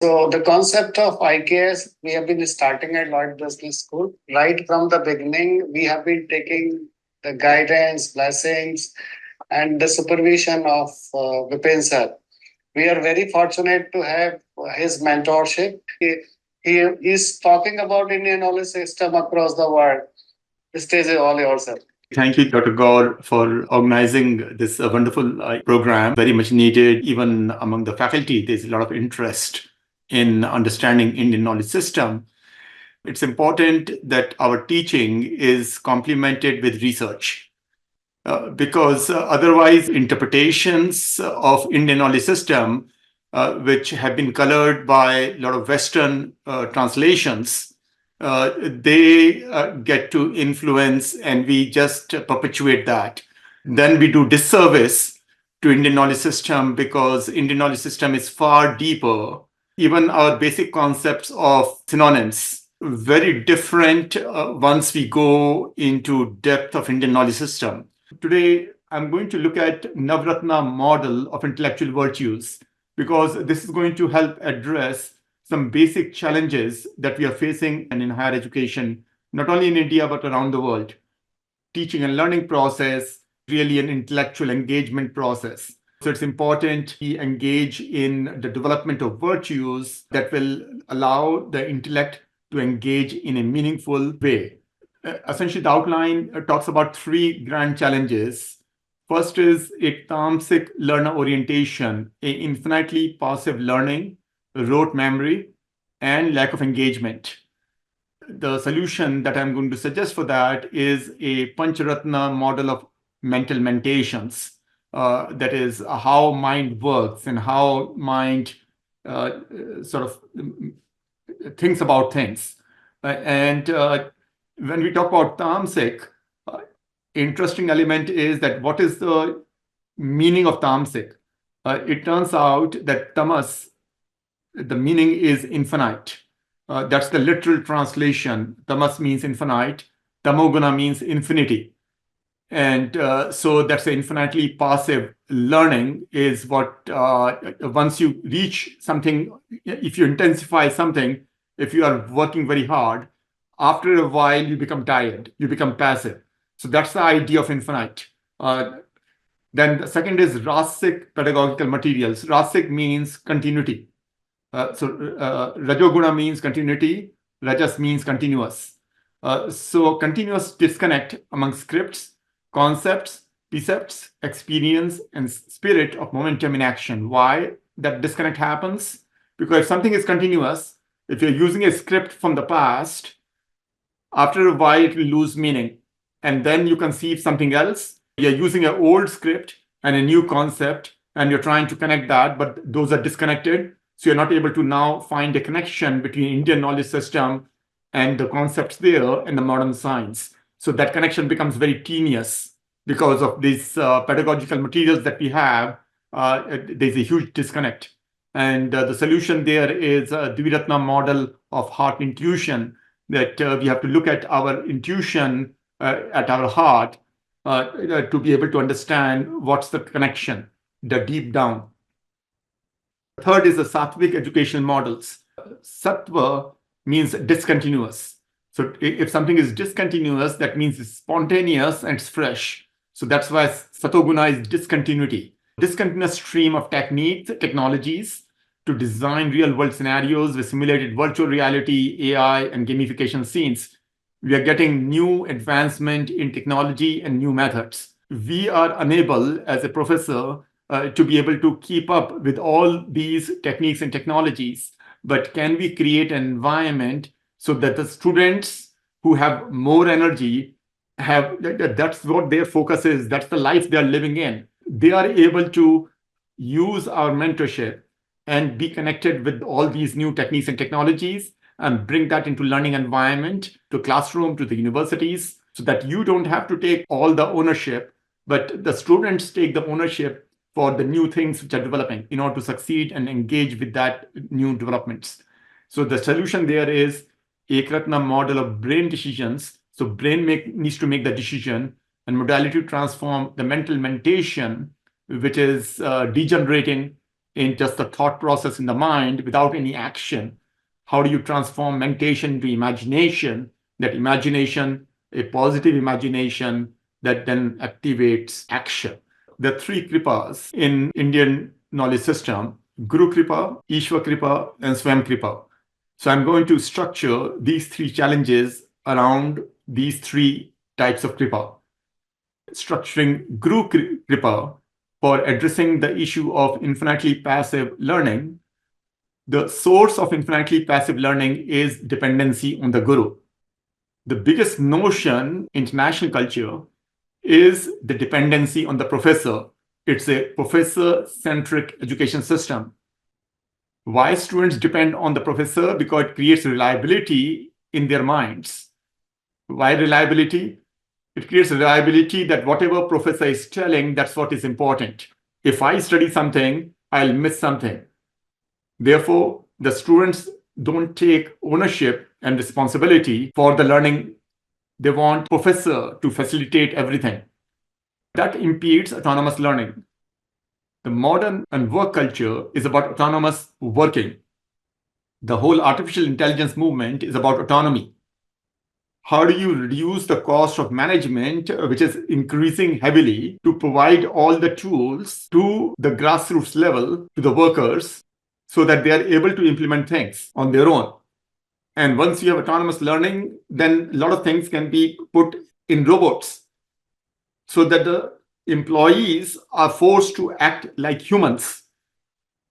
So the concept of IKS, we have been starting at Lloyd School. Right from the beginning, we have been taking the guidance, blessings, and the supervision of Vipin sir. We are very fortunate to have his mentorship. He is talking about Indian knowledge system across the world. The stage is all yours, sir. Thank you, Dr. Gaur, for organizing this wonderful program, very much needed. Even among the faculty, there's a lot of interest in understanding Indian knowledge system. It's important that our teaching is complemented with research because otherwise interpretations of Indian knowledge system, which have been colored by a lot of Western translations, they get to influence and we just perpetuate that. Then we do disservice to Indian knowledge system because Indian knowledge system is far deeper. Even our basic concepts of synonyms, very different once we go into depth of Indian knowledge system. Today, I'm going to look at Navratna model of intellectual virtues because this is going to help address some basic challenges that we are facing in higher education, not only in India, but around the world. Teaching and learning process, really an intellectual engagement process. So it's important we engage in the development of virtues that will allow the intellect to engage in a meaningful way. Essentially, the outline talks about three grand challenges. First is a tamasic learner orientation, a infinitely passive learning, rote memory, and lack of engagement. The solution that I'm going to suggest for that is a Pancharatna model of mental mentations. That is how mind works and how mind sort of thinks about things. And when we talk about tamasic, interesting element is that what is the meaning of tamasic? It turns out that tamas, the meaning is infinite. That's the literal translation. Tamas means infinite. Tamoguna means infinity. And so that's the infinitely passive learning is what, once you reach something, if you intensify something, if you are working very hard, after a while you become tired, you become passive. So that's the idea of infinite. Then the second is rasic pedagogical materials. Rasic means continuity. Rajoguna means continuity, Rajas means continuous. So continuous disconnect among scripts, concepts, precepts, experience, and spirit of momentum in action. Why that disconnect happens? Because if something is continuous, if you're using a script from the past, after a while it will lose meaning. And then you conceive something else. You're using an old script and a new concept, and you're trying to connect that, but those are disconnected. So you're not able to now find a connection between Indian knowledge system and the concepts there and the modern science. So that connection becomes very tenuous because of these pedagogical materials that we have. There's a huge disconnect. And the solution there is a Dviratna model of heart intuition, that we have to look at our intuition at our heart to be able to understand what's the connection, the deep down. Third is the Sattvic educational models. Sattva means discontinuous. So if something is discontinuous, that means it's spontaneous and it's fresh. So that's why Satoguna is discontinuity. Discontinuous stream of techniques, technologies to design real-world scenarios with simulated virtual reality, AI, and gamification scenes. We are getting new advancement in technology and new methods. We are unable, as a professor, to be able to keep up with all these techniques and technologies. But can we create an environment so that the students who have more energy have, that's what their focus is, that's the life they're living in. They are able to use our mentorship and be connected with all these new techniques and technologies and bring that into learning environment, to classroom, to the universities, so that you don't have to take all the ownership, but the students take the ownership for the new things which are developing in order to succeed and engage with that new developments. So the solution there is Ekratna model of brain decisions. So brain needs to make the decision, and modality to transform the mental mentation, which is degenerating in just the thought process in the mind without any action. How do you transform meditation into imagination? That imagination, a positive imagination that then activates action. The three kripas in Indian knowledge system: Guru Kripa, Ishwa Kripa, and Swam Kripa. So I'm going to structure these three challenges around these three types of kripa. Structuring Guru Kripa for addressing the issue of infinitely passive learning. The source of infinitely passive learning is dependency on the Guru. The biggest notion in international culture is the dependency on the professor. It's a professor-centric education system. Why students depend on the professor? Because it creates reliability in their minds. Why reliability? It creates reliability that whatever professor is telling, that's what is important. If I study something, I'll miss something. Therefore, the students don't take ownership and responsibility for the learning. They want professor to facilitate everything. That impedes autonomous learning. The modern and work culture is about autonomous working. The whole artificial intelligence movement is about autonomy. How do you reduce the cost of management, which is increasing heavily, to provide all the tools to the grassroots level, to the workers, so that they are able to implement things on their own? And once you have autonomous learning, then a lot of things can be put in robots so that the employees are forced to act like humans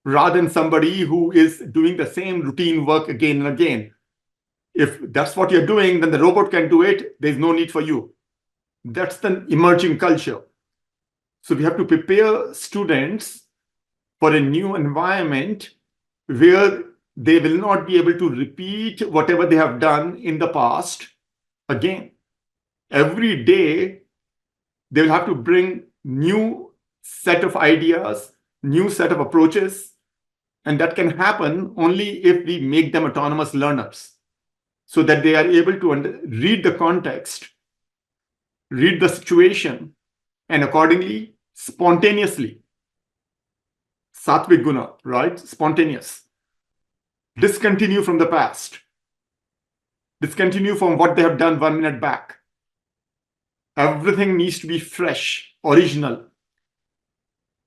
rather than somebody who is doing the same routine work again and again. If that's what you're doing, then the robot can do it. There's no need for you. That's the emerging culture. So we have to prepare students for a new environment where they will not be able to repeat whatever they have done in the past again. Every day, they will have to bring new set of ideas, new set of approaches, and that can happen only if we make them autonomous learners, so that they are able to read the context, read the situation, and accordingly, spontaneously. Sattvic guna, right? Spontaneous. Discontinue from the past. Discontinue from what they have done 1 minute back. Everything needs to be fresh, original.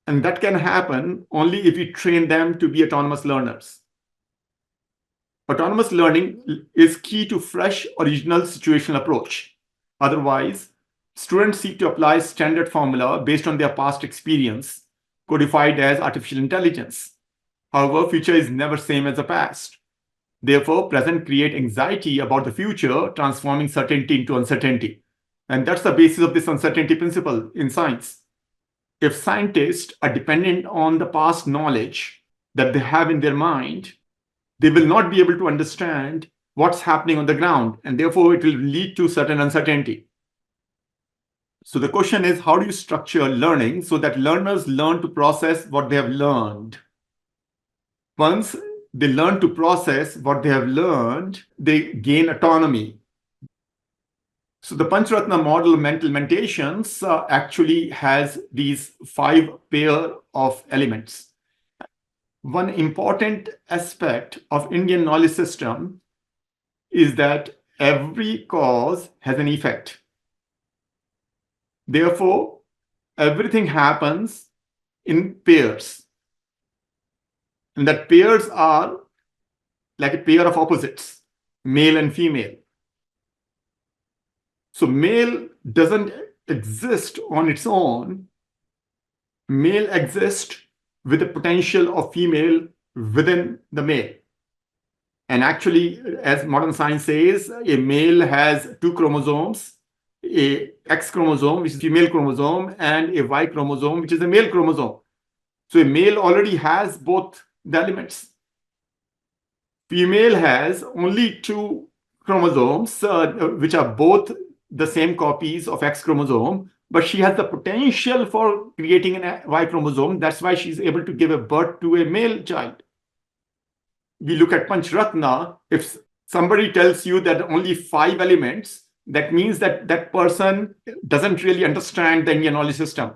And that can happen only if we train them to be autonomous learners. Autonomous learning is key to fresh, original situational approach. Otherwise, students seek to apply standard formula based on their past experience, codified as artificial intelligence. However, future is never same as the past. Therefore, present create anxiety about the future, transforming certainty into uncertainty. And that's the basis of this uncertainty principle in science. If scientists are dependent on the past knowledge that they have in their mind, they will not be able to understand what's happening on the ground, and therefore it will lead to certain uncertainty. So the question is, how do you structure learning so that learners learn to process what they have learned? Once they learn to process what they have learned, they gain autonomy. So the Panchratna model of mental meditations actually has these 5 pair of elements. One important aspect of Indian knowledge system is that every cause has an effect. Therefore, everything happens in pairs. And that pairs are like a pair of opposites, male and female. So male doesn't exist on its own. Male exists with the potential of female within the male. And actually, as modern science says, a male has 2 chromosomes, a X chromosome, which is female chromosome, and a Y chromosome, which is a male chromosome. So a male already has both the elements. Female has only 2 chromosomes, which are both the same copies of X chromosome, but she has the potential for creating an Y chromosome. That's why she's able to give a birth to a male child. We look at Panchratna. If somebody tells you that only 5 elements, that means that that person doesn't really understand the Indian knowledge system.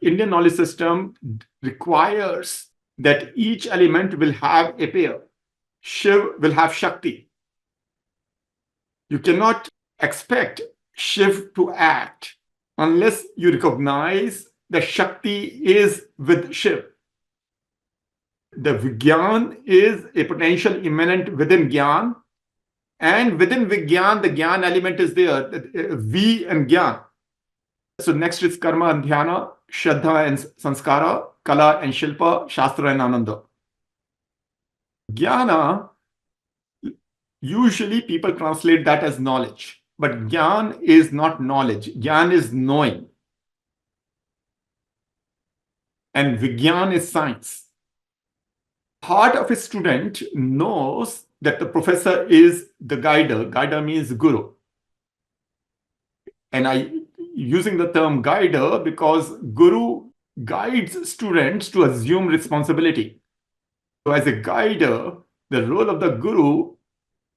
Indian knowledge system requires that each element will have a pair. Shiv will have Shakti. You cannot expect Shiv to act unless you recognize that Shakti is with Shiv. The Vigyan is a potential immanent within Gyan, and within Vigyan, the Gyan element is there, V and Gyan. So next is Karma and Dhyana, Shraddha and Sanskara, Kala and Shilpa, Shastra and Ananda. Jnana, usually people translate that as knowledge, but Gyan is not knowledge. Gyan is knowing. And Vigyan is science. Heart of a student knows that the professor is the guider. Guider means guru. And I using the term guider because guru guides students to assume responsibility. So as a guider, the role of the guru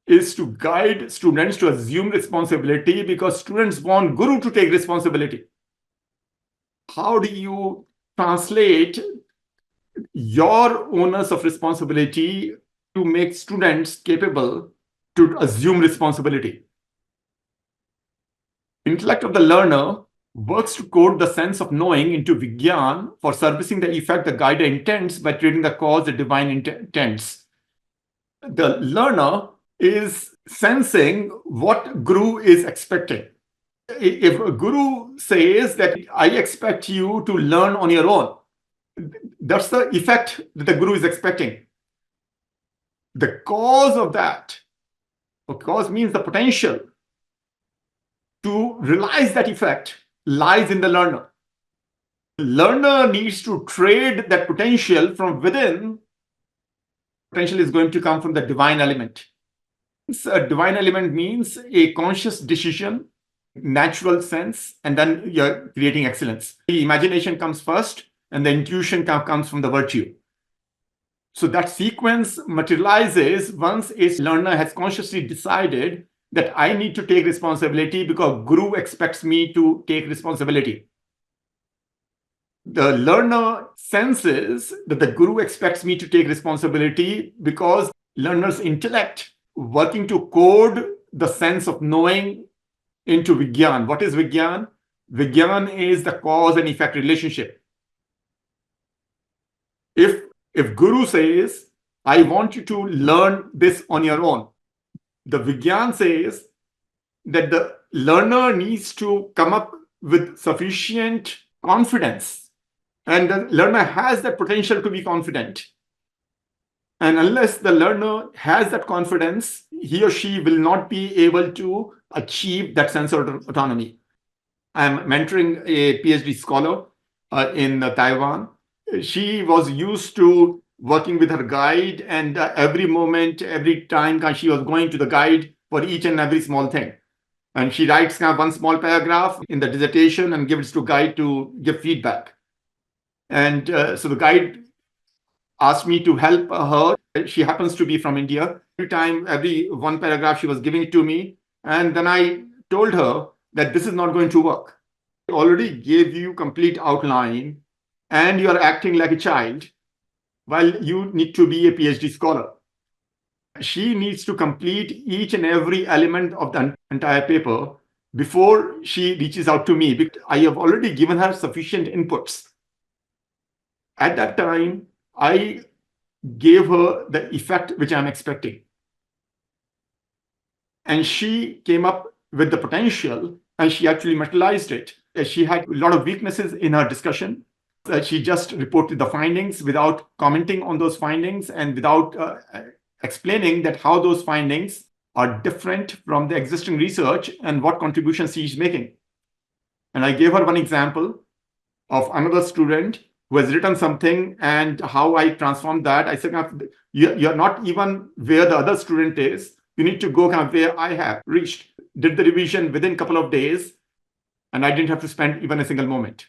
is to guide students to assume responsibility because students want guru to take responsibility. How do you translate your onus of responsibility to make students capable to assume responsibility? Intellect of the learner works to code the sense of knowing into Vigyan for servicing the effect the guider intends by treating the cause the divine intends. The learner is sensing what Guru is expecting. If a Guru says that I expect you to learn on your own, that's the effect that the Guru is expecting. The cause of that, cause means the potential to realize that effect lies in the learner. The learner needs to trade that potential from within. Potential is going to come from the divine element. A divine element means a conscious decision, natural sense, and then you're creating excellence. The imagination comes first, and the intuition comes from the virtue. So that sequence materializes once a learner has consciously decided that I need to take responsibility because Guru expects me to take responsibility. The learner senses that the Guru expects me to take responsibility because learner's intellect working to code the sense of knowing into Vigyan. What is Vigyan? Vigyan is the cause and effect relationship. If Guru says, I want you to learn this on your own, the Vigyan says that the learner needs to come up with sufficient confidence, and the learner has the potential to be confident. And unless the learner has that confidence, he or she will not be able to achieve that sense of autonomy. I'm mentoring a PhD scholar in Taiwan. She was used to working with her guide, and every moment, every time she was going to the guide for each and every small thing. And she writes one small paragraph in the dissertation and gives it to guide to give feedback. And so the guide asked me to help her. She happens to be from India. Every one paragraph, she was giving it to me. And then I told her that this is not going to work. I already gave you complete outline and you are acting like a child while you need to be a PhD scholar. She needs to complete each and every element of the entire paper before she reaches out to me, because I have already given her sufficient inputs. At that time, I gave her the effect which I'm expecting. And she came up with the potential and she actually materialized it. She had a lot of weaknesses in her discussion. She just reported the findings without commenting on those findings and without explaining that how those findings are different from the existing research and what contributions she's making. And I gave her one example of another student who has written something and how I transformed that. I said, you're not even where the other student is. You need to go where I have reached. Did the revision within a couple of days, and I didn't have to spend even a single moment.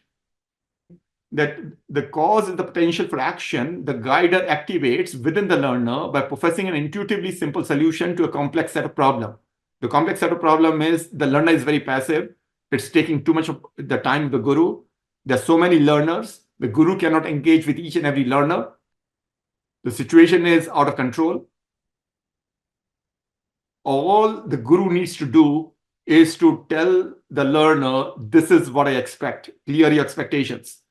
That the cause is the potential for action, the guider activates within the learner by professing an intuitively simple solution to a complex set of problem. The complex set of problem is the learner is very passive. It's taking too much of the time of the guru. There are so many learners. The guru cannot engage with each and every learner. The situation is out of control. All the guru needs to do is to tell the learner, this is what I expect. Clear your expectations.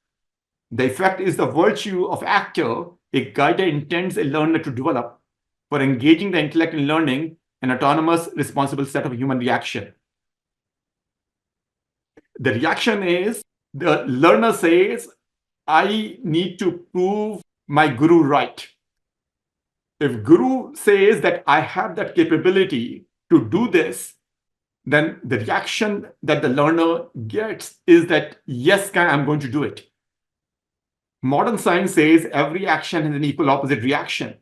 The effect is the virtue of actor. A guide intends a learner to develop for engaging the intellect in learning an autonomous, responsible set of human reaction. The reaction is the learner says, I need to prove my guru right. If guru says that I have that capability to do this, then the reaction that the learner gets is that, yes, I'm going to do it. Modern science says every action has an equal opposite reaction.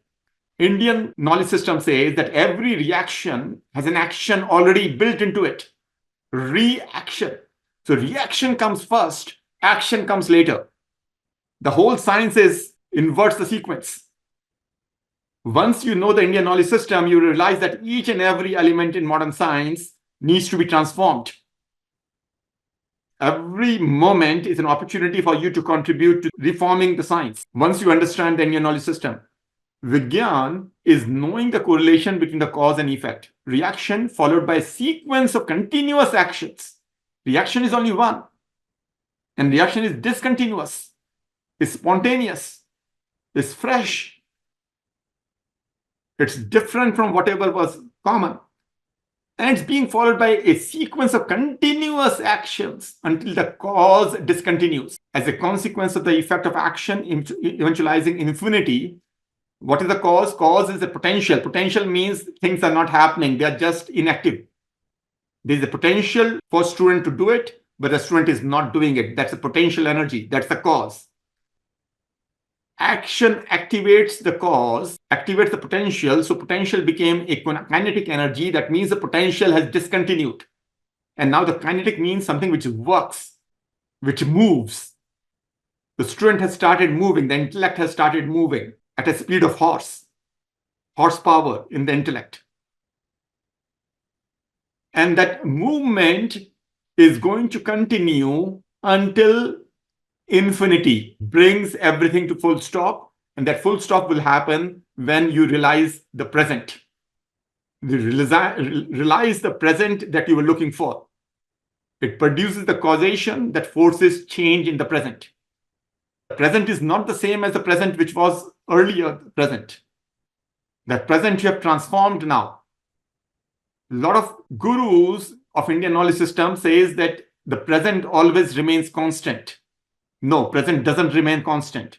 Indian knowledge system says that every reaction has an action already built into it. Reaction. So reaction comes first, action comes later. The whole science inverts the sequence. Once you know the Indian knowledge system, you realize that each and every element in modern science needs to be transformed. Every moment is an opportunity for you to contribute to reforming the science. Once you understand the Indian knowledge system, Vigyan is knowing the correlation between the cause and effect. Reaction followed by a sequence of continuous actions. Reaction is only one. And reaction is discontinuous, is spontaneous, is fresh. It's different from whatever was common. And it's being followed by a sequence of continuous actions until the cause discontinues. As a consequence of the effect of action eventualizing infinity, what is the cause? Cause is the potential. Potential means things are not happening. They are just inactive. There's a potential for student to do it, but the student is not doing it. That's a potential energy. That's the cause. Action activates the cause, activates the potential. So potential became a kinetic energy. That means the potential has discontinued. And now the kinetic means something which works, which moves. The student has started moving. The intellect has started moving at a speed of horsepower in the intellect. And that movement is going to continue until infinity brings everything to full stop. And that full stop will happen when you realize the present. You realize the present that you were looking for. It produces the causation that forces change in the present. The present is not the same as the present which was earlier present. That present you have transformed now. A lot of gurus of Indian knowledge system says that the present always remains constant. No, present doesn't remain constant.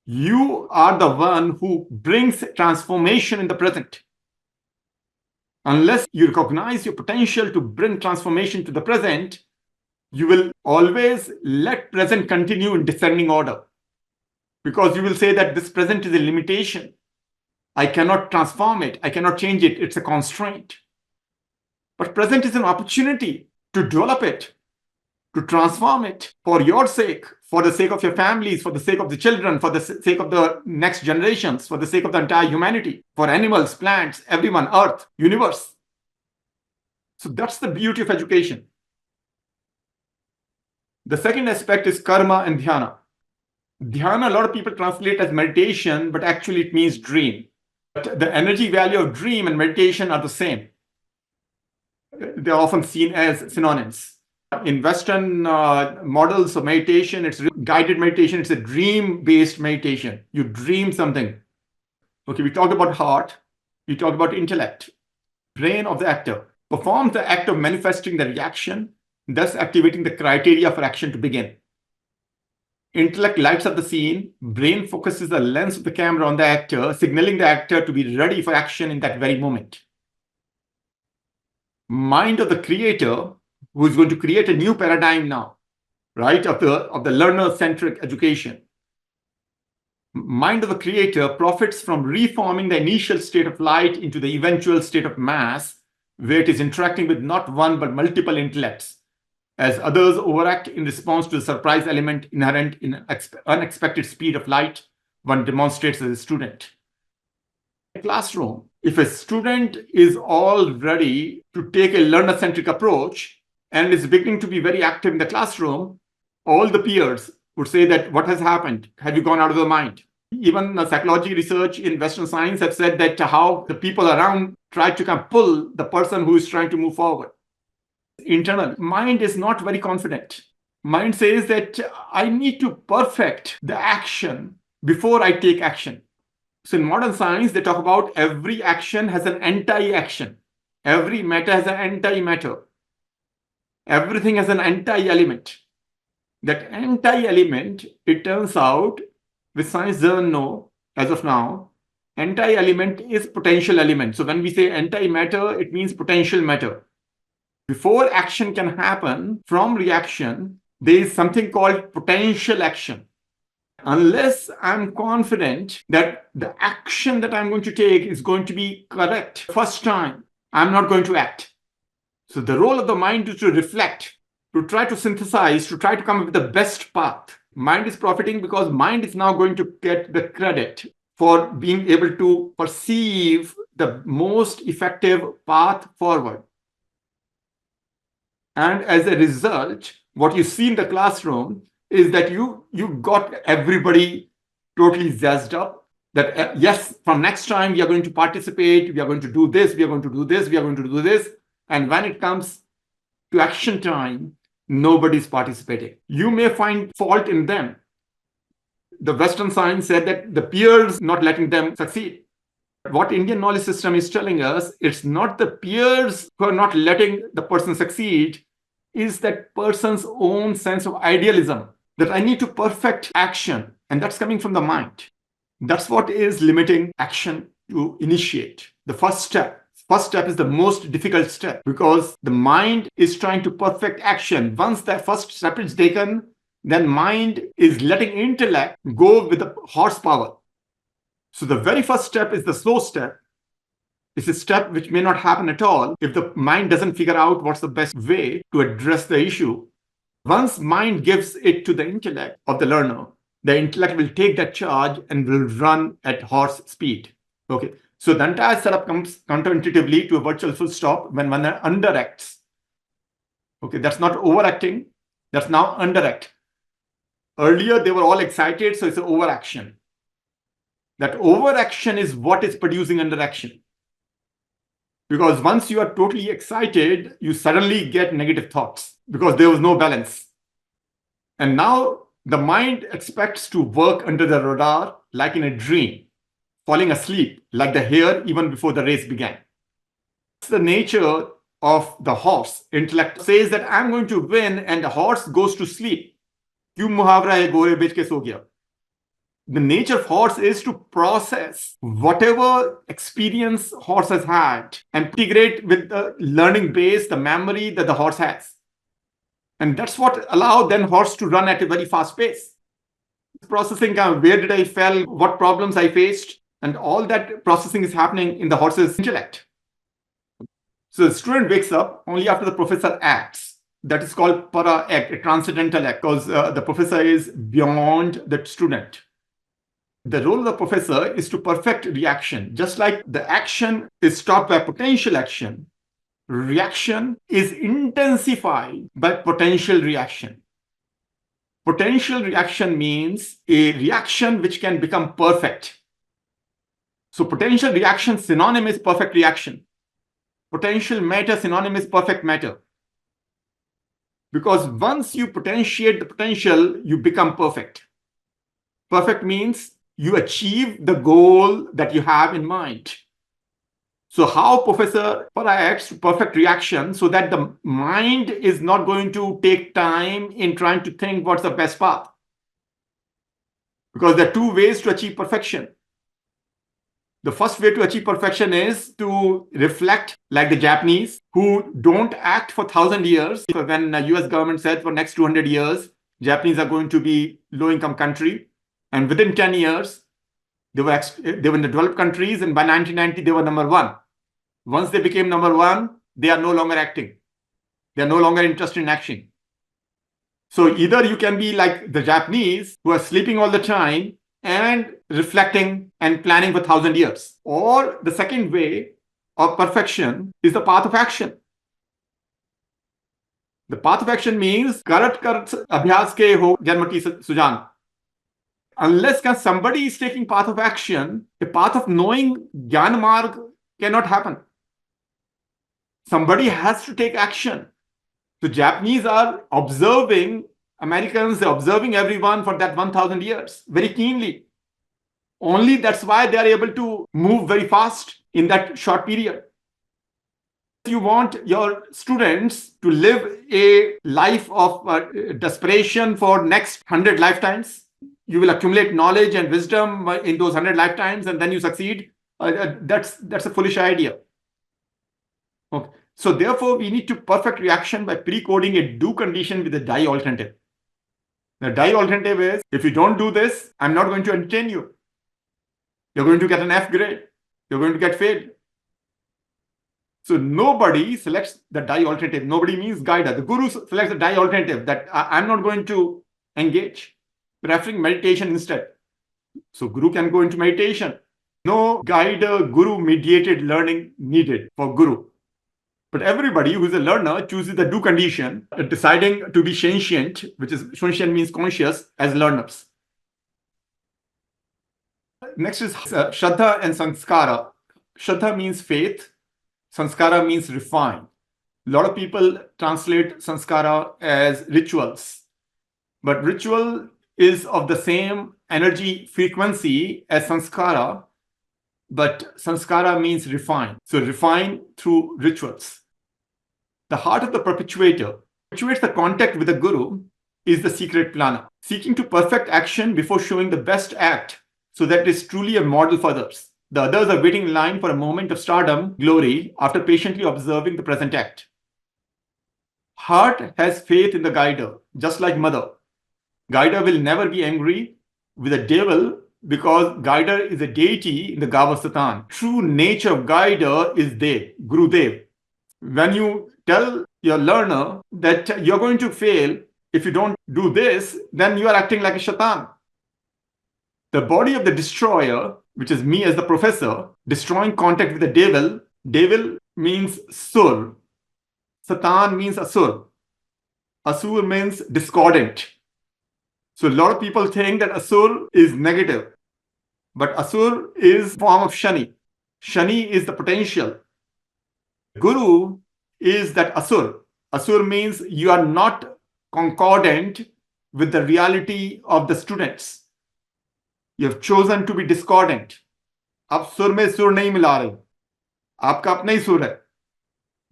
You are the one who brings transformation in the present. Unless you recognize your potential to bring transformation to the present, you will always let present continue in descending order. Because you will say that this present is a limitation. I cannot transform it. I cannot change it. It's a constraint. But present is an opportunity to develop it, to transform it for your sake, for the sake of your families, for the sake of the children, for the sake of the next generations, for the sake of the entire humanity, for animals, plants, everyone, earth, universe. So that's the beauty of education. The second aspect is karma and dhyana. Dhyana, a lot of people translate as meditation, but actually it means dream. But the energy value of dream and meditation are the same. They're often seen as synonyms. In Western models of meditation, it's guided meditation. It's a dream-based meditation. You dream something. Okay, we talked about heart. We talked about intellect. Brain of the actor performs the act of manifesting the reaction, thus activating the criteria for action to begin. Intellect lights up the scene. Brain focuses the lens of the camera on the actor, signaling the actor to be ready for action in that very moment. Mind of the creator, who is going to create a new paradigm now, right, of the learner-centric education. Mind of the creator profits from reforming the initial state of light into the eventual state of mass, where it is interacting with not one but multiple intellects. As others overact in response to the surprise element inherent in unexpected speed of light, one demonstrates as a student. In a classroom, if a student is all ready to take a learner-centric approach and is beginning to be very active in the classroom, all the peers would say that, what has happened? Have you gone out of the mind? Even psychology research in Western science have said that how the people around try to kind of pull the person who is trying to move forward. Internal mind is not very confident. Mind says that I need to perfect the action before I take action. So in modern science, they talk about every action has an anti-action. Every matter has an anti-matter. Everything has an anti-element. That anti-element, it turns out, which science doesn't know as of now, anti-element is potential element. So when we say anti-matter, it means potential matter. Before action can happen from reaction, there is something called potential action. Unless I'm confident that the action that I'm going to take is going to be correct first time, I'm not going to act. So the role of the mind is to reflect, to try to synthesize, to try to come up with the best path. Mind is profiting because mind is now going to get the credit for being able to perceive the most effective path forward. And as a result, what you see in the classroom is that you got everybody totally jazzed up that yes, from next time we are going to participate, we are going to do this, we are going to do this, we are going to do this. And when it comes to action time, nobody's participating. You may find fault in them. The Western science said that the peers not letting them succeed. What Indian knowledge system is telling us, it's not the peers who are not letting the person succeed, is that person's own sense of idealism, that I need to perfect action, and that's coming from the mind. That's what is limiting action to initiate. The first step is the most difficult step because the mind is trying to perfect action. Once that first step is taken, then mind is letting intellect go with the horsepower. So the very first step is the slow step. It's a step which may not happen at all if the mind doesn't figure out what's the best way to address the issue. Once mind gives it to the intellect of the learner, the intellect will take that charge and will run at horse speed. Okay. So the entire setup comes counterintuitively to a virtual full stop when one underacts. Okay, that's not overacting. That's now underact. Earlier, they were all excited, so it's an overaction. That overaction is what is producing underaction. Because once you are totally excited, you suddenly get negative thoughts because there was no balance. And now the mind expects to work under the radar like in a dream, falling asleep like the hare even before the race began. It's the nature of the horse. Intellect says that I'm going to win, and the horse goes to sleep. क्यों मुहावरा है गोरे बेच के सो गया? The nature of horse is to process whatever experience horse has had and integrate with the learning base, the memory that the horse has. And that's what allowed then horse to run at a very fast pace. Processing where did I fell, what problems I faced, and all that processing is happening in the horse's intellect. So the student wakes up only after the professor acts. That is called para act, a transcendental act, because the professor is beyond the student. The role of the professor is to perfect reaction. Just like the action is stopped by potential action, reaction is intensified by potential reaction. Potential reaction means a reaction which can become perfect. So potential reaction synonym is perfect reaction. Potential matter synonym is perfect matter. Because once you potentiate the potential, you become perfect. Perfect means you achieve the goal that you have in mind. So how Professor Para acts to perfect reaction so that the mind is not going to take time in trying to think what's the best path. Because there are two ways to achieve perfection. The first way to achieve perfection is to reflect like the Japanese who don't act for 1,000 years. When the US government said for next 200 years, Japanese are going to be low-income country. And within 10 years, they were in the developed countries. And by 1990, they were number one. Once they became number one, they are no longer acting. They are no longer interested in action. So either you can be like the Japanese who are sleeping all the time and reflecting and planning for 1,000 years. Or the second way of perfection is the path of action. The path of action means karat karat abhyas ke ho janmati sujan. Unless somebody is taking path of action, a path of knowing Gyan Marg cannot happen. Somebody has to take action. The Japanese are observing Americans, they're observing everyone for that 1,000 years very keenly. Only that's why they are able to move very fast in that short period. You want your students to live a life of desperation for next 100 lifetimes. You will accumulate knowledge and wisdom in those 100 lifetimes and then you succeed. That's a foolish idea. Okay. So therefore, we need to perfect reaction by pre-coding a do condition with a die alternative. The die alternative is, if you don't do this, I'm not going to entertain you. You're going to get an F grade. You're going to get failed. So nobody selects the die alternative. Nobody means guide. The guru selects the die alternative that I'm not going to engage, preferring meditation instead. So guru can go into meditation. No guide, guru mediated learning needed for guru. But everybody who is a learner chooses the do condition, deciding to be sentient, which is sentient means conscious, as learners. Next is Shraddha and Sanskara. Shraddha means faith. Sanskara means refine. A lot of people translate Sanskara as rituals. But ritual is of the same energy frequency as Sanskara. But Sanskara means refine. So refine through rituals. The heart of the perpetuator, perpetuates the contact with the guru, is the secret planner, seeking to perfect action before showing the best act so that it is truly a model for others. The others are waiting in line for a moment of stardom, glory, after patiently observing the present act. Heart has faith in the guider, just like mother. Guider will never be angry with the devil because guider is a deity in the Gava Satan. True nature of guider is Dev, Guru Dev. When you tell your learner that you're going to fail if you don't do this, then you are acting like a shaitan. The body of the destroyer, which is me as the professor, destroying contact with the devil. Devil means sur. Satan means asur. Asur means discordant. So a lot of people think that asur is negative. But asur is form of shani. Shani is the potential. Guru is that asur. Asur means you are not concordant with the reality of the students. You have chosen to be discordant. आप सुर में सुर नहीं मिला रहे, आपका अपना ही सुर है.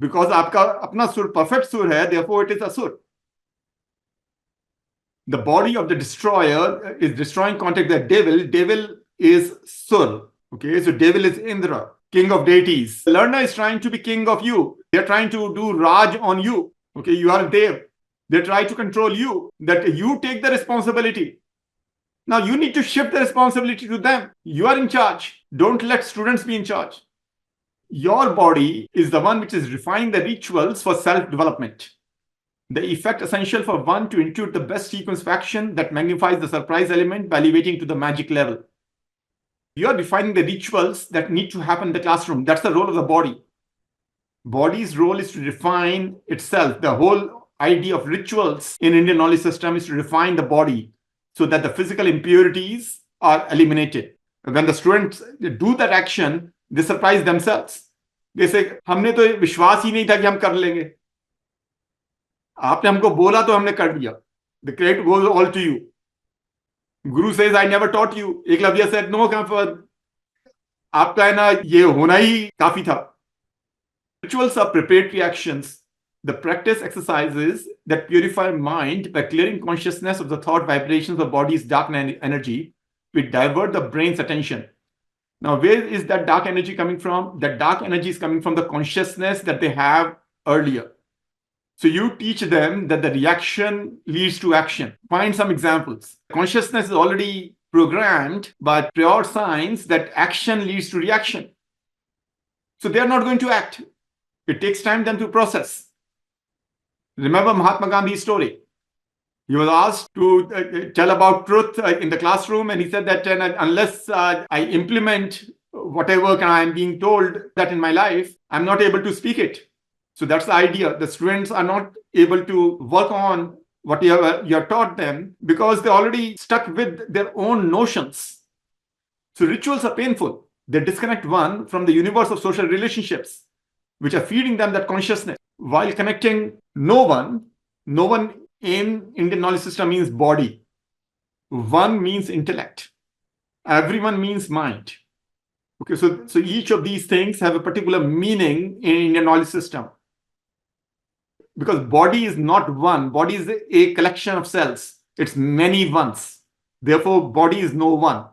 Because आपका अपना सुर perfect सुर है, therefore it is asur. The body of the destroyer is destroying contact with the devil. Devil is sur. Okay, so devil is Indra, king of deities. The learner is trying to be king of you. They're trying to do Raj on you. Okay, you are Dev. They try to control you, that you take the responsibility. Now you need to shift the responsibility to them. You are in charge. Don't let students be in charge. Your body is the one which is refining the rituals for self-development. The effect essential for one to intuit the best sequence of action that magnifies the surprise element by elevating to the magic level. You are defining the rituals that need to happen in the classroom. That's the role of the body. Body's role is to refine itself. The whole idea of rituals in Indian knowledge system is to refine the body so that the physical impurities are eliminated. When the students do that action, they surprise themselves. They say, हमने तो विश्वास ही नहीं था कि हम कर लेंगे. आपने हमको बोला तो हमने कर दिया. The credit goes all to you. Guru says, I never taught you. Eklavya said, no, आपका है ना ये होना ही काफी था. Rituals are preparatory actions. The practice exercises that purify mind by clearing consciousness of the thought vibrations of body's dark energy, which divert the brain's attention. Now, where is that dark energy coming from? That dark energy is coming from the consciousness that they have earlier. So you teach them that the reaction leads to action. Find some examples. Consciousness is already programmed by prior science that action leads to reaction. So they are not going to act. It takes time then to process. Remember Mahatma Gandhi's story. He was asked to tell about truth in the classroom, and he said that unless I implement whatever I am being told that in my life, I'm not able to speak it. So that's the idea. The students are not able to work on what you have taught them because they're already stuck with their own notions. So rituals are painful. They disconnect one from the universe of social relationships, which are feeding them that consciousness. While connecting no one in Indian knowledge system means body. One means intellect. Everyone means mind. Okay, so each of these things have a particular meaning in Indian knowledge system. Because body is not one. Body is a collection of cells. It's many ones. Therefore, body is no one.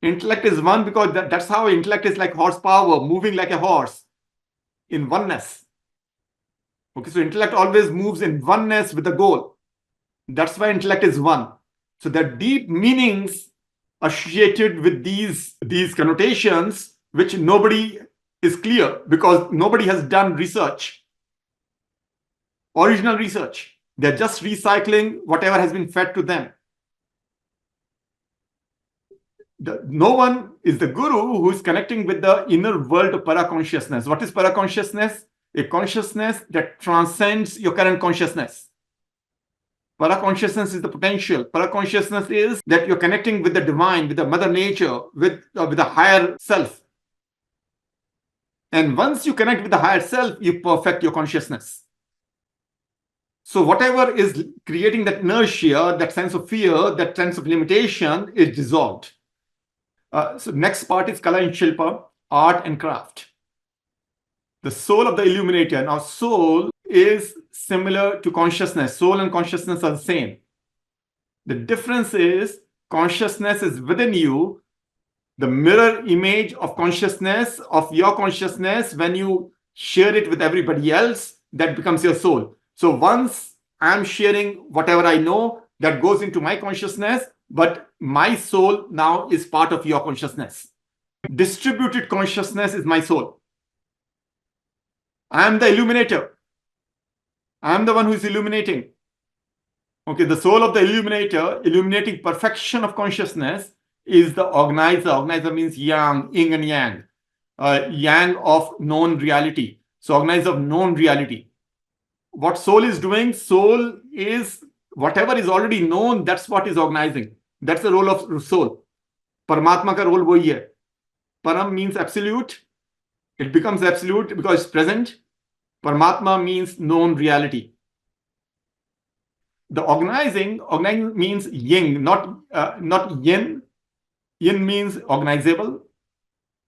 Intellect is one because that's how intellect is like horsepower, moving like a horse in oneness. Okay, so intellect always moves in oneness with the goal. That's why intellect is one. So there are deep meanings associated with these connotations, which nobody is clear because nobody has done research, original research. They're just recycling whatever has been fed to them. No one is the guru who is connecting with the inner world of para-consciousness. What is para-consciousness? A consciousness that transcends your current consciousness. Para-consciousness is the potential. Para-consciousness is that you're connecting with the divine, with the mother nature, with the higher self. And once you connect with the higher self, you perfect your consciousness. So whatever is creating that inertia, that sense of fear, that sense of limitation is dissolved. So next part is Kala and Shilpa, art and craft. The soul of the illuminator. Now soul is similar to consciousness. Soul and consciousness are the same. The difference is consciousness is within you. The mirror image of consciousness, of your consciousness, when you share it with everybody else, that becomes your soul. So once I'm sharing whatever I know, that goes into my consciousness, but my soul now is part of your consciousness. Distributed consciousness is my soul. I am the illuminator. I am the one who is illuminating. Okay, the soul of the illuminator, illuminating perfection of consciousness, is the organizer. Organizer means yang, yin and yang. Yang of known reality. So organizer of known reality. What soul is doing, soul is whatever is already known, that's what is organizing. That's the role of soul. Paramatma ka role wohi hai. Param means absolute. It becomes absolute because it's present. Paramatma means known reality. The organizing means yin, not yin. Yin means organizable.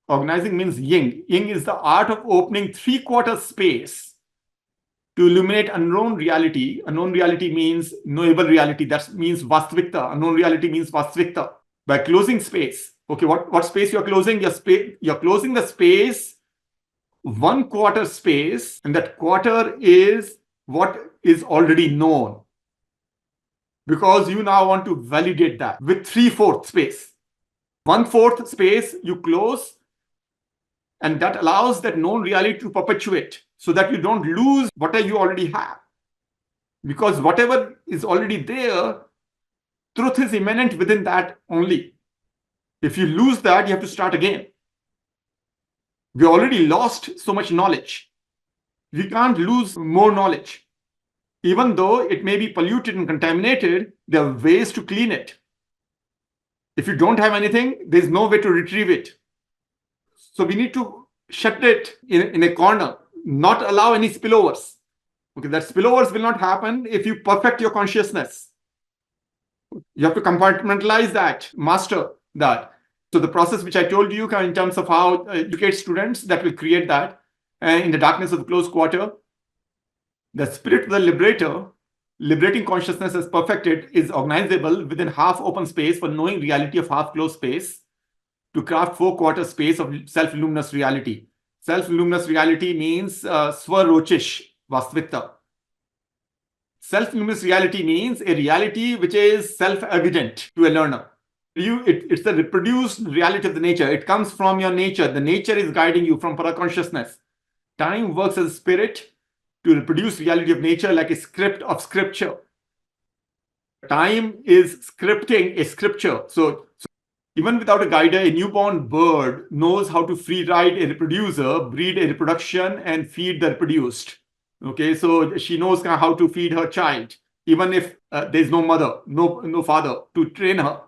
Organizing means yin. Yin is the art of opening 3/4 space to illuminate unknown reality. Unknown reality means knowable reality. That means vastvikta. Unknown reality means vastvikta. By closing space. Okay, what space you're closing? You're closing the space, 1/4 space, and that quarter is what is already known. Because you now want to validate that with 3/4 space. 1/4 space you close, and that allows that known reality to perpetuate so that you don't lose what you already have. Because whatever is already there, truth is immanent within that only. If you lose that, you have to start again. We already lost so much knowledge. We can't lose more knowledge. Even though it may be polluted and contaminated, there are ways to clean it. If you don't have anything, there's no way to retrieve it. So we need to shut it in a corner, not allow any spillovers. Okay, that spillovers will not happen if you perfect your consciousness. You have to compartmentalize that, master that. So the process which I told you in terms of how educate students, that will create that in the darkness of the closed quarter. The spirit of the liberator, liberating consciousness as perfected, is organizable within half open space for knowing reality of half closed space to craft 4/4 space of self-luminous reality. Self-luminous reality means swarochish vastvikta. Self-luminous reality means a reality which is self-evident to a learner. It's the reproduced reality of the nature. It comes from your nature. The nature is guiding you from para-consciousness. Time works as a spirit to reproduce reality of nature like a script of scripture. Time is scripting a scripture. So Even without a guider, a newborn bird knows how to free ride a reproducer, breed a reproduction, and feed the reproduced. Okay, so she knows how to feed her child, even if there's no mother, no father to train her.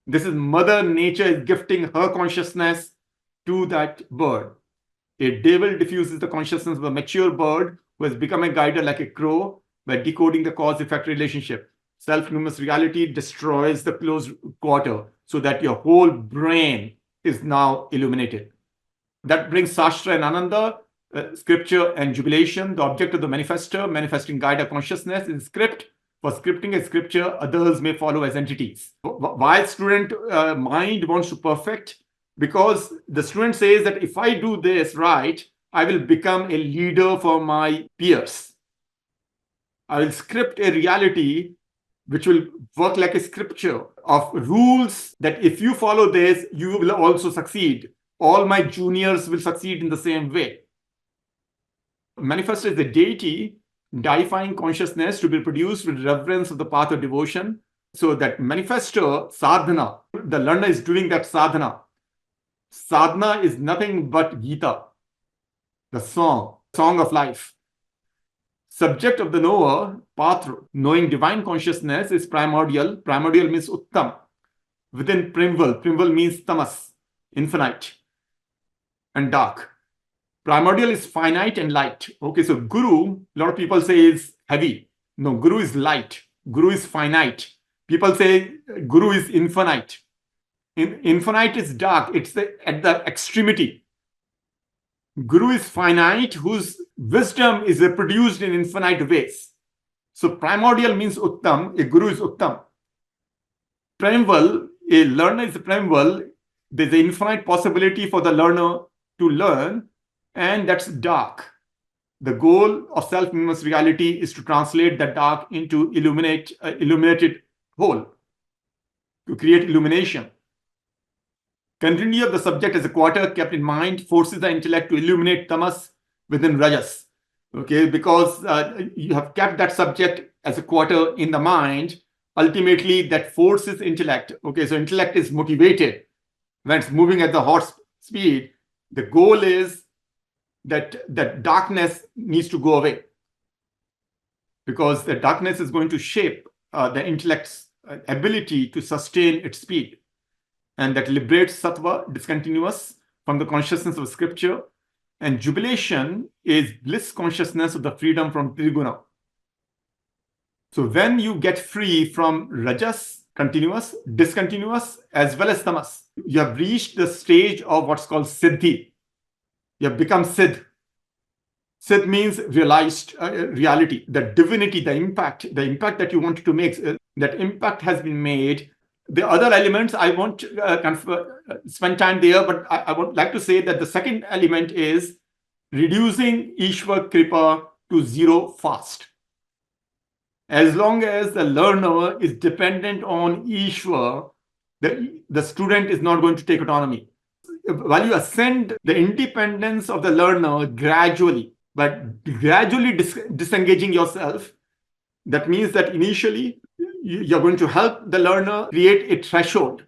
This is Mother Nature is gifting her consciousness to that bird. A devil diffuses the consciousness of a mature bird who has become a guider like a crow by decoding the cause-effect relationship. Self-numerous reality destroys the closed quarter so that your whole brain is now illuminated. That brings Sastra and Ananda, scripture and jubilation. The object of the manifestor, manifesting guide consciousness, is script. For scripting a scripture, others may follow as entities. Why student mind wants to perfect? Because the student says that if I do this right, I will become a leader for my peers. I will script a reality which will work like a scripture of rules that if you follow this, you will also succeed. All my juniors will succeed in the same way. Manifestor is the deity deifying consciousness to be produced with reverence of the path of devotion. So that manifestor, sadhana, the learner is doing that sadhana. Sadhana is nothing but Gita, the song of life. Subject of the knower, path, knowing divine consciousness is primordial. Primordial means uttam. Within primal means tamas, infinite and dark. Primordial is finite and light. Okay, so Guru, a lot of people say is heavy. No, Guru is light. Guru is finite. People say Guru is infinite. Infinite is dark. It's at the extremity. Guru is finite, whose wisdom is reproduced in infinite ways. So primordial means Uttam, a Guru is Uttam. Primal, a learner is primal. There's an infinite possibility for the learner to learn, and that's dark. The goal of self-numerous reality is to translate the dark into illuminated whole, to create illumination. Continuity of the subject as a quarter kept in mind forces the intellect to illuminate tamas within rajas. Okay, because you have kept that subject as a quarter in the mind, ultimately that forces intellect. Okay, so intellect is motivated when it's moving at the horse speed. The goal is that darkness needs to go away, because the darkness is going to shape the intellect's ability to sustain its speed. And that liberates sattva, discontinuous, from the consciousness of scripture. And jubilation is bliss consciousness of the freedom from triguna. So when you get free from rajas, continuous, discontinuous, as well as tamas, you have reached the stage of what's called siddhi. You have become siddh. Siddh means realized reality, the divinity, the impact that you wanted to make. That impact has been made. The other elements, I won't spend time there, but I would like to say that the second element is reducing Ishwar Kripa to zero fast. As long as the learner is dependent on Ishwar, the student is not going to take autonomy. While you ascend the independence of the learner gradually, but gradually disengaging yourself, that means that initially you're going to help the learner create a threshold.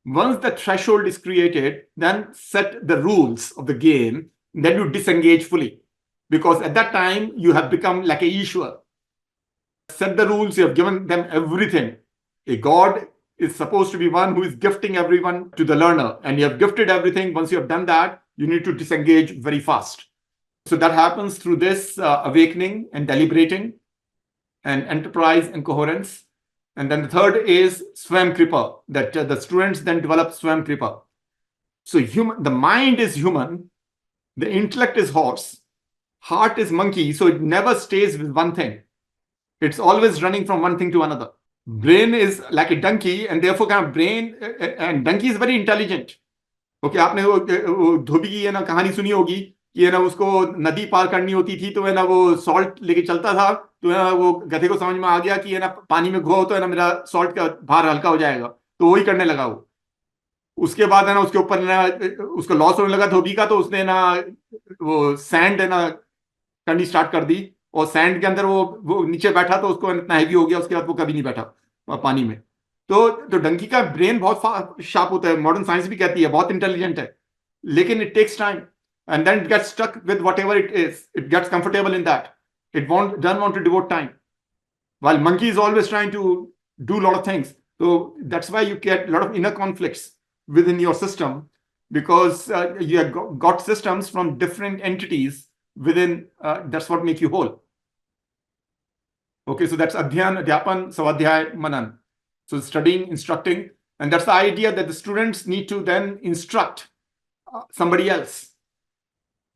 Once the threshold is created, then set the rules of the game, then you disengage fully. Because at that time, you have become like a Ishwar. Set the rules, you have given them everything. A God is supposed to be one who is gifting everyone to the learner. And you have gifted everything. Once you have done that, you need to disengage very fast. So that happens through this awakening and deliberating and enterprise and coherence. And then the third is Swam Kripa, that the students then develop Swam Kripa. So the mind is human, the intellect is horse, heart is monkey, so it never stays with one thing. It's always running from one thing to another. Brain is like a donkey, and therefore brain and donkey is very intelligent. Okay, आपने वो धोबी की ना कहानी सुनी होगी कि है ना उसको नदी पार करनी होती थी, तो है ना वो सॉल्ट लेके चलता था, तो है ना वो गधे को समझ में आ गया कि है ना पानी में घो तो है ना मेरा सॉल्ट का भार हल्का हो जाएगा, तो वही करने लगा वो. उसके बाद है ना उसके ऊपर ना उसको लॉस होने लगा धोबी का, तो उसने ना वो सैंड है ना करनी स्टार्ट कर दी, और सैंड के अंदर वो नीचे बैठा तो उसको इतना हैवी हो गया, उसके बाद वो कभी नहीं बैठा पानी में. तो डंकी का ब्रेन बहुत शार्प होता है, मॉडर्न साइंस भी कहती है बहुत इंटेलिजेंट है, लेकिन it takes time and then it gets stuck with whatever it is. It gets comfortable in that. It doesn't want to devote time. While monkey is always trying to do a lot of things. So that's why you get a lot of inner conflicts within your system, because you have got systems from different entities within. That's what make you whole. Okay, so that's Adhyan, Adhyapan, Savadhyay, Manan. So studying, instructing, and that's the idea that the students need to then instruct somebody else.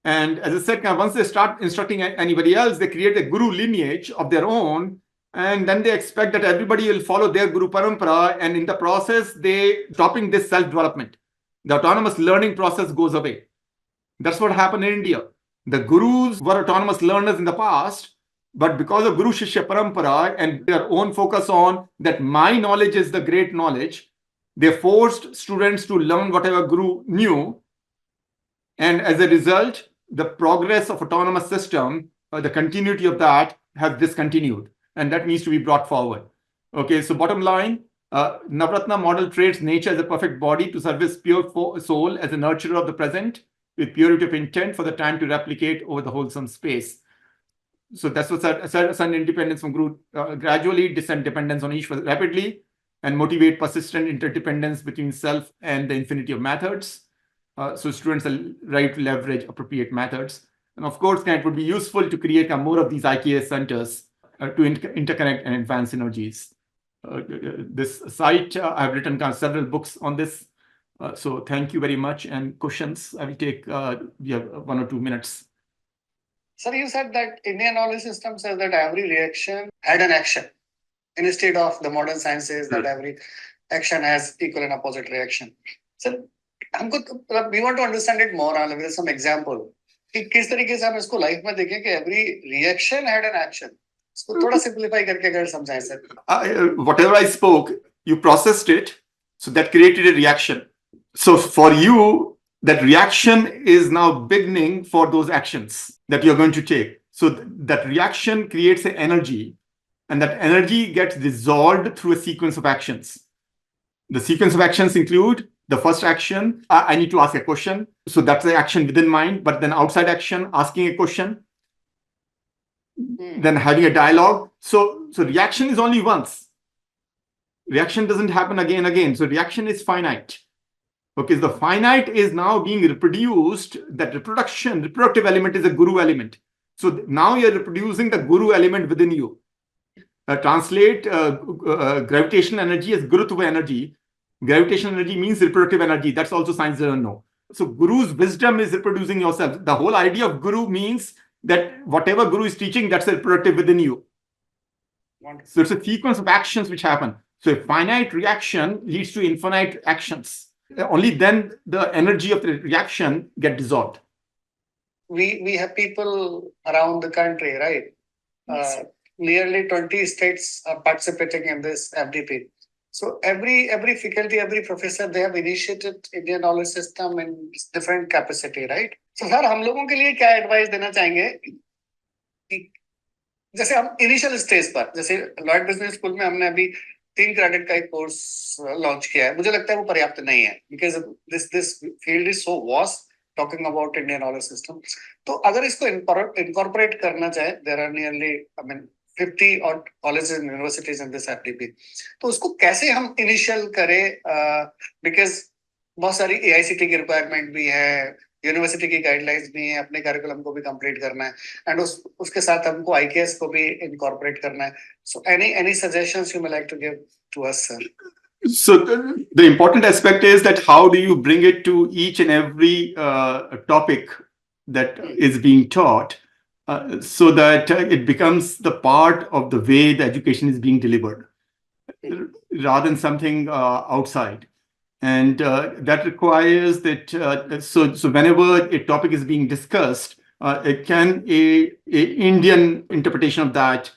And as I said, once they start instructing anybody else, they create a guru lineage of their own, and then they expect that everybody will follow their guru parampara, and in the process, they stopping this self-development. The autonomous learning process goes away. That's what happened in India. The gurus were autonomous learners in the past, but because of Guru Shishya Parampara and their own focus on that my knowledge is the great knowledge, they forced students to learn whatever Guru knew. And as a result, the progress of autonomous system, the continuity of that has discontinued, and that needs to be brought forward. Okay, so bottom line, Navratna model traits nature as a perfect body to service pure soul as a nurturer of the present, with purity of intent for the time to replicate over the wholesome space. So that's what sudden independence from Guru, gradually descend dependence on each rapidly, and motivate persistent interdependence between self and the infinity of methods. So students are right to leverage appropriate methods. And of course, it would be useful to create more of these IKS centers to interconnect and advance synergies. This site, I've written several books on this. So thank you very much. And questions, I will take 1 or 2 minutes. Sir, you said that Indian knowledge system says that every reaction had an action, instead of the modern science says that every action has equal and opposite reaction. Sir, we want to understand it more with some example कि किस तरीके से हम इसको life में देखें कि every reaction had an action. इसको थोड़ा simplify करके अगर समझाएं sir. Whatever I spoke, you processed it, so that created a reaction. So for you, that reaction is now beginning for those actions that you're going to take. So that reaction creates an energy, and that energy gets dissolved through a sequence of actions. The sequence of actions include the first action, I need to ask a question. So that's the action within mind, but then outside action, asking a question, then having a dialogue. So reaction is only once. Reaction doesn't happen again. So reaction is finite. Okay, so the finite is now being reproduced. That reproductive element is a guru element. So now you're reproducing the guru element within you. Translate gravitational energy as gurutva energy. Gravitational energy means reproductive energy. That's also science doesn't know. So guru's wisdom is reproducing yourself. The whole idea of guru means that whatever guru is teaching, that's reproductive within you. So it's a sequence of actions which happen. So a finite reaction leads to infinite actions. Only then the energy of the reaction get dissolved. We have people around the country, right? Nearly 20 states are participating in this FDP. So every faculty, every professor, they have initiated Indian knowledge system in different capacity, right? So sir, हम लोगों के लिए क्या advice देना चाहेंगे? जैसे हम initial stage पर, जैसे Lloyd Business School में हमने अभी 3 क्रेडिट का एक कोर्स लॉन्च किया है. मुझे लगता है वो पर्याप्त नहीं है, because this field is so vast, talking about Indian knowledge system. तो अगर इसको incorporate करना चाहे, there are nearly, 50 odd colleges and universities in this FDP. तो उसको कैसे हम इनिशियल करें, बिकॉज बहुत सारी AICT की रिक्वायरमेंट भी है, यूनिवर्सिटी की गाइडलाइंस भी है, अपने करिकुलम को भी कंप्लीट करना है, एंड उसके साथ हमको IKS को भी इनकॉर्पोरेट करना है. सो any suggestions you may like to give to us, sir? So the important aspect is that how do you bring it to each and every topic that is being taught, so that it becomes the part of the way the education is being delivered, rather than something outside. And that requires that, so whenever a topic is being discussed, a Indian interpretation of that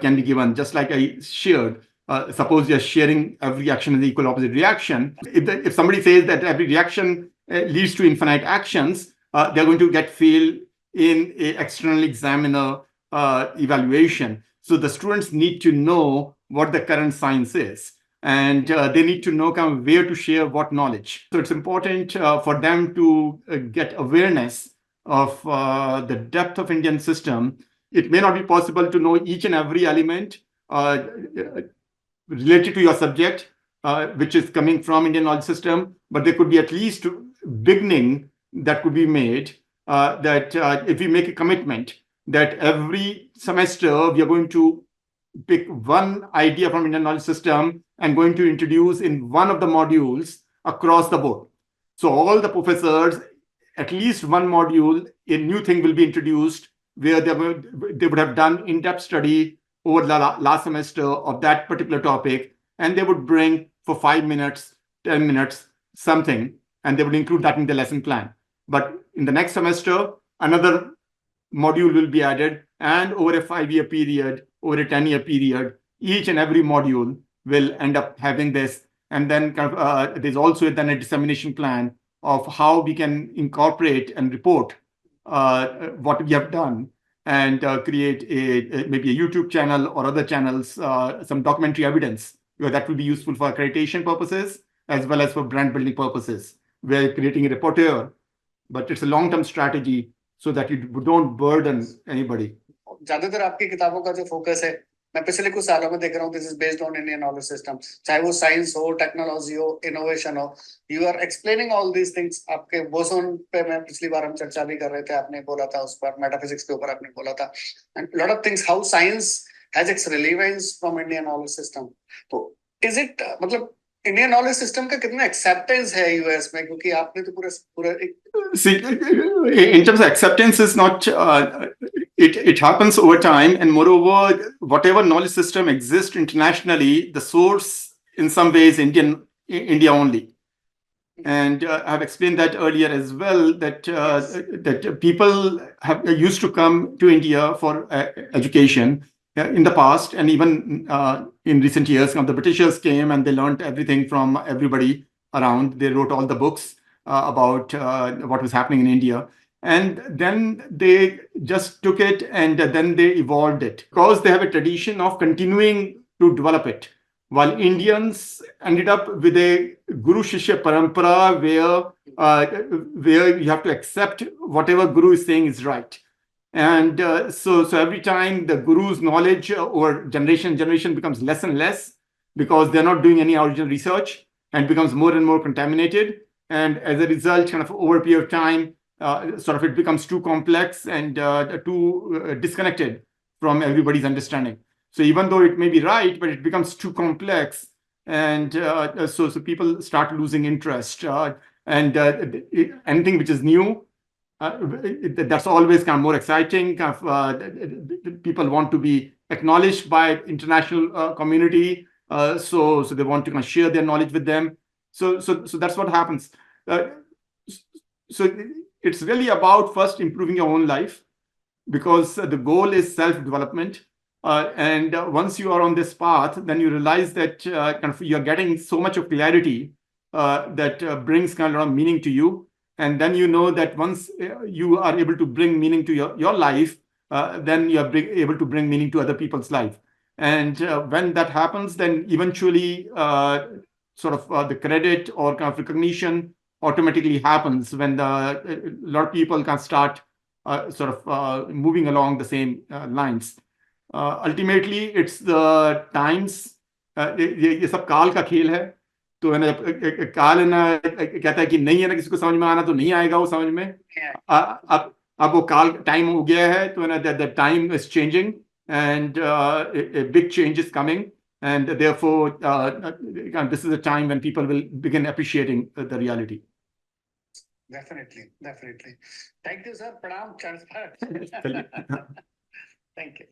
can be given, just like I shared. Suppose you're sharing every action is equal opposite reaction. If somebody says that every reaction leads to infinite actions, they're going to get failed in a external examiner evaluation. So the students need to know what the current science is. and they need to know kind of where to share what knowledge. So it's important for them to get awareness of the depth of Indian system. It may not be possible to know each and every element related to your subject, which is coming from Indian knowledge system, but there could be at least beginning that could be made, that if we make a commitment that every semester we are going to pick one idea from Indian knowledge system and going to introduce in one of the modules across the board. So all the professors, at least one module, a new thing will be introduced where they would have done in-depth study over the last semester of that particular topic, and they would bring for 5 minutes, 10 minutes, something, and they would include that in the lesson plan. But in the next semester, another module will be added, and over a 5-year period, over a 10-year period, each and every module will end up having this. And then there's also then a dissemination plan of how we can incorporate and report what we have done, and create maybe a YouTube channel or other channels, some documentary evidence, because that will be useful for accreditation purposes as well as for brand building purposes. We're creating a reporter, but it's a long-term strategy so that you don't burden anybody. ज्यादातर आपकी किताबों का जो focus है, मैं पिछले कुछ सालों में देख रहा हूँ, this is based on Indian knowledge system, चाहे वो साइंस हो, टेक्नोलॉजी हो, इनोवेशन हो, you are explaining all these things. आपके बोसोन पे मैं पिछली बार हम चर्चा भी कर रहे थे, आपने बोला था उस पर, मेटाफिजिक्स के ऊपर आपने बोला था, and lot of things how science has its relevance from Indian knowledge system. तो इज इट मतलब इंडियन नॉलेज सिस्टम का कितना एक्सेप्टेंस है यूएस में, क्योंकि आपने तो पूरा See, in terms of acceptance is not it happens over time, and moreover, whatever knowledge system exists internationally, the source in some ways India only. And I've explained that earlier as well, that that people have used to come to India for education in the past, and even in recent years. The Britishers came and they learned everything from everybody around. They wrote all the books about what was happening in India. And then they just took it and then they evolved it, because they have a tradition of continuing to develop it. While Indians ended up with a Guru Shishya Parampara where you have to accept whatever Guru is saying is right. And so every time the Guru's knowledge over generation becomes less and less, because they're not doing any original research, and becomes more and more contaminated. And as a result, kind of over a period of time, sort of it becomes too complex and too disconnected from everybody's understanding. So even though it may be right, but it becomes too complex, and so people start losing interest. And anything which is new, that's always kind of more exciting. People want to be acknowledged by international community, so they want to kind of share their knowledge with them. So that's what happens. So it's really about first improving your own life, because the goal is self-development. And once you are on this path, then you realize that kind of you're getting so much of clarity that brings kind of a lot of meaning to you. And then you know that once you are able to bring meaning to your life, then you are able to bring meaning to other people's life. And when that happens, then eventually the credit or kind of recognition automatically happens when a lot of people can start moving along the same lines. Ultimately, it's the times. ये सब काल का खेल है. तो है ना, काल है ना, कहता है कि नहीं है ना, किसी को समझ में आना तो नहीं आएगा वो समझ में. अब वो काल टाइम हो गया है, तो है ना, that time is changing, and a big change is coming, and therefore this is a time when people will begin appreciating the reality. Definitely. Thank you, sir. Pranam. Thank you.